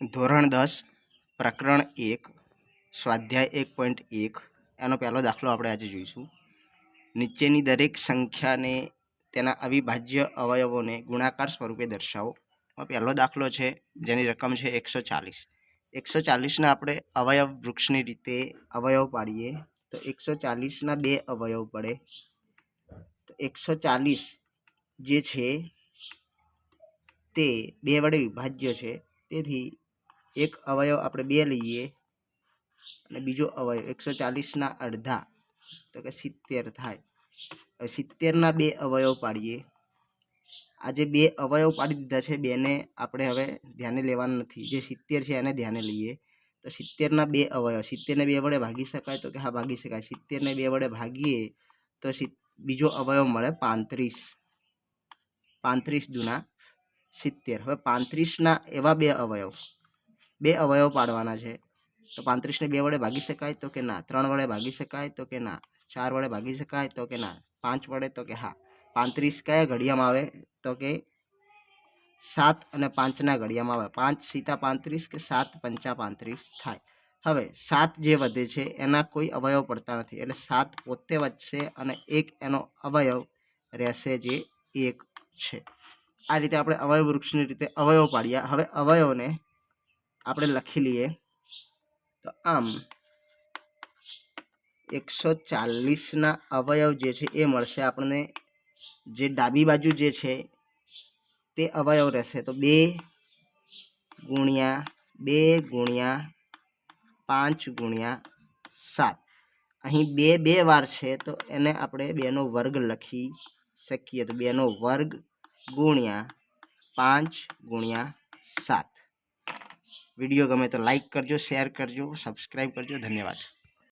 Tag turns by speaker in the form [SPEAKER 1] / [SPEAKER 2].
[SPEAKER 1] ધોરણ 10 પ્રકરણ 1 સ્વાધ્યાય 1.1 એનો પહેલો દાખલો આપણે આજે જોઈશું। નીચેની દરેક સંખ્યાને તેના અવિભાજ્ય અવયવોને ગુણાકાર સ્વરૂપે દર્શાવો। પહેલો દાખલો છે જેની રકમ છે 140। 140ના આપણે અવયવ વૃક્ષની રીતે અવયવ પાડીએ તો 140ના બે અવયવ પડે। તો 140 જે છે તે બે વડે વિભાજ્ય છે, તેથી એક અવયવ આપણે બે લઈએ અને બીજો અવયવ 140ના અડધા તો કે 70 થાય। હવે 70ના બે અવયવ પાડીએ। આ જે બે અવયવ પાડી દીધા છે બેને આપણે હવે ધ્યાને લેવાના નથી, જે 70 છે એને ધ્યાને લઈએ। તો 70ના બે અવયવ, 70ને બે વડે ભાગી શકાય તો કે હા ભાગી શકાય। 70ને બે વડે ભાગીએ તો બીજો અવયવ મળે 35। 35 દુના 70। હવે 35ના એવા બે અવયવ પાડવાના છે। તો 35ને બે વડે ભાગી શકાય તો કે ના, 3 વડે ભાગી શકાય તો કે ના, 4 વડે ભાગી શકાય તો કે ના, 5 વડે તો કે હા। 35 કયા ઘડિયામાં આવે તો કે 7 અને 5ના ઘડિયામાં આવે। 5 સીતા 35 કે 7 પંચા 35 થાય। હવે 7 જે વધે છે એના કોઈ અવયવ પડતા નથી, એટલે 7 પોતે વધશે અને એક એનો અવયવ રહેશે જે 1 છે। આ રીતે આપણે અવયવ વૃક્ષની રીતે અવયવ પાડ્યા। હવે અવયવને આપણે લખી લઈએ તો આમ 140ના અવયવ જે છે એ મળશે આપણને। જે ડાબી બાજુ જે છે તે અવયવ રહેશે તો 2 ગુણ્યા 5 ગુણ્યા 7। અહીં 2 બે વાર છે તો એને આપણે 2નો વર્ગ લખી શકીએ, તો 2નો વર્ગ ગુણ્યા 5 ગુણ્યા 7। વિડીયો ગમે તો લાઈક કરજો, શેર કરજો, સબસ્ક્રાઈબ કરજો। ધન્યવાદ।